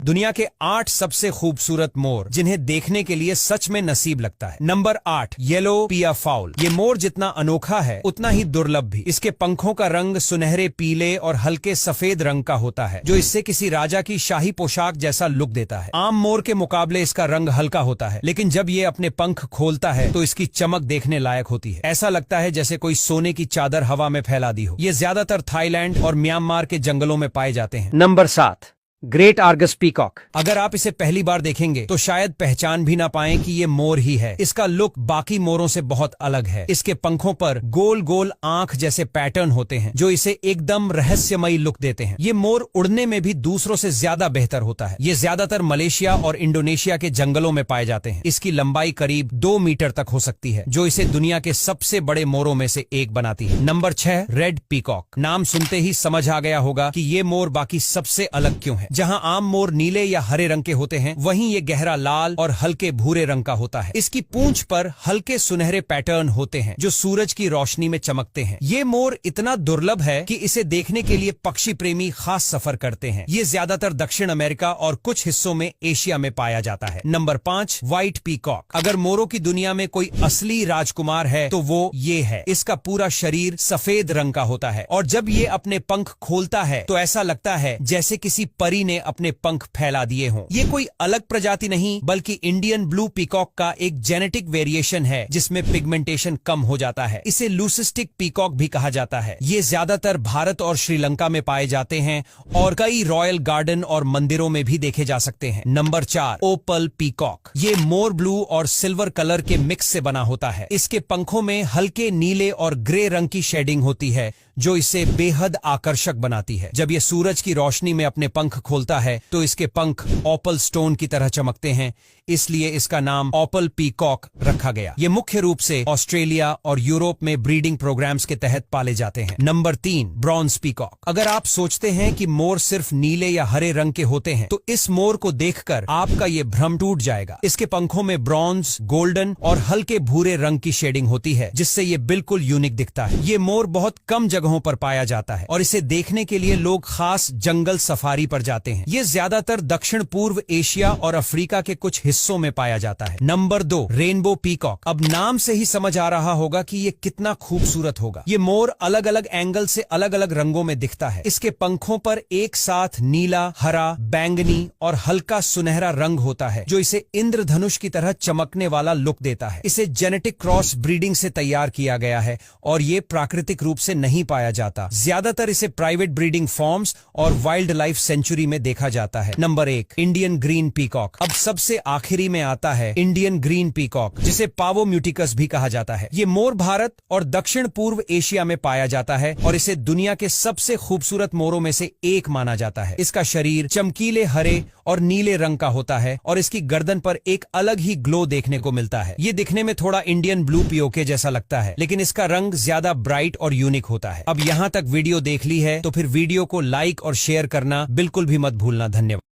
दुनिया के 8 सबसे खूबसूरत मोर जिन्हें देखने के लिए सच में नसीब लगता है। Number 8, yellow peafowl. ये मोर जितना अनोखा है उतना ही दुर्लभ भी। इसके पंखों का रंग सुनहरे पीले और हल्के सफेद रंग का होता है, जो इससे किसी राजा की शाही पोशाक जैसा लुक देता है। आम मोर के मुकाबले इसका रंग हल्का होता है, लेकिन जब ये अपने पंख खोलता है तो इसकी चमक देखने लायक होती है। ऐसा लगता है जैसे कोई सोने की चादर हवा में फैला दी हो। ये ज्यादातर थाईलैंड और म्यांमार के जंगलों में पाए जाते हैं। Number 7, great Argus peacock. अगर आप इसे पहली बार देखेंगे तो शायद पहचान भी ना पाएं कि ये मोर ही है। इसका लुक बाकी मोरों से बहुत अलग है। इसके पंखों पर गोल गोल आंख जैसे पैटर्न होते हैं, जो इसे एकदम रहस्यमयी लुक देते हैं। ये मोर उड़ने में भी दूसरों से ज्यादा बेहतर होता है। ये ज्यादातर मलेशिया और इंडोनेशिया के जंगलों में पाए जाते हैं। इसकी लंबाई करीब 2 मीटर तक हो सकती है, जो इसे दुनिया के सबसे बड़े मोरों में से एक बनाती है। Number 6, red peacock. नाम सुनते ही समझ आ गया होगा कि ये मोर बाकी सबसे अलग क्यों है। जहां आम मोर नीले या हरे रंग के होते हैं, वहीं ये गहरा लाल और हल्के भूरे रंग का होता है। इसकी पूंछ पर हल्के सुनहरे पैटर्न होते हैं, जो सूरज की रोशनी में चमकते हैं। ये मोर इतना दुर्लभ है कि इसे देखने के लिए पक्षी प्रेमी खास सफर करते हैं। ये ज्यादातर दक्षिण अमेरिका और कुछ हिस्सों में एशिया में पाया जाता है। Number 5, white peacock. अगर मोरों की दुनिया में कोई असली राजकुमार है तो वो ये है। इसका पूरा शरीर सफेद रंग का होता है, और जब ये अपने पंख खोलता है तो ऐसा लगता है जैसे किसी परी ने अपने पंख फैला दिए हों। ये कोई अलग प्रजाति नहीं, बल्कि इंडियन ब्लू पीकॉक का एक जेनेटिक वेरिएशन है, जिसमें पिगमेंटेशन कम हो जाता है। इसे लूसिस्टिक पीकॉक भी कहा जाता है। ये ज्यादातर भारत और श्रीलंका में पाए जाते हैं और कई रॉयल गार्डन और मंदिरों में भी देखे जा सकते हैं। नंबर 4, ओपल पीकॉक। ये मोर ब्लू और सिल्वर कलर के मिक्स से बना होता है। इसके पंखों में हल्के नीले और ग्रे रंग की शेडिंग होती है, जो इसे बेहद आकर्षक बनाती है। जब ये सूरज की रोशनी में अपने पंख खोलता है तो इसके पंख ऑपल स्टोन की तरह चमकते हैं, इसलिए इसका नाम ऑपल पीकॉक रखा गया। ये मुख्य रूप से ऑस्ट्रेलिया और यूरोप में ब्रीडिंग प्रोग्राम्स के तहत पाले जाते हैं। Number 3, bronze peacock. अगर आप सोचते हैं कि मोर सिर्फ नीले या हरे रंग के होते हैं, तो इस मोर को देखकर आपका ये भ्रम टूट जाएगा। इसके पंखों में ब्रॉन्ज, गोल्डन और हल्के भूरे रंग की शेडिंग होती है, जिससे ये बिल्कुल यूनिक दिखता है। ये मोर बहुत कम जगहों पर पाया जाता है और इसे देखने के लिए लोग खास जंगल सफारी पर जाते हैं। ये ज्यादातर दक्षिण पूर्व एशिया और अफ्रीका के कुछ हिस्सों में पाया जाता है। Number 2, rainbow peacock. अब नाम से ही समझ आ रहा होगा कि ये कितना खूबसूरत होगा। ये मोर अलग अलग एंगल से अलग अलग रंगों में दिखता है। इसके पंखों पर एक साथ नीला, हरा, बैंगनी और हल्का सुनहरा रंग होता है, जो इसे इंद्रधनुष की तरह चमकने वाला लुक देता है। इसे जेनेटिक क्रॉस ब्रीडिंग से तैयार किया गया है और ये प्राकृतिक रूप से नहीं पाया जाता। ज्यादातर इसे प्राइवेट ब्रीडिंग फॉर्म्स और वाइल्ड लाइफ सेंचुरी में देखा जाता है। Number 1, Indian green peacock. अब सबसे आखिरी में आता है इंडियन ग्रीन पीकॉक, जिसे पावो म्यूटिकस भी कहा जाता है। ये मोर भारत और दक्षिण पूर्व एशिया में पाया जाता है और इसे दुनिया के सबसे खूबसूरत मोरों में से एक माना जाता है। इसका शरीर चमकीले हरे और नीले रंग का होता है और इसकी गर्दन पर एक अलग ही ग्लो देखने को मिलता है। ये दिखने में थोड़ा इंडियन ब्लू पीओके जैसा लगता है, लेकिन इसका रंग ज्यादा ब्राइट और यूनिक होता है। अब यहाँ तक वीडियो देख ली है तो फिर वीडियो को लाइक और शेयर करना बिल्कुल भी मत भूलना। धन्यवाद।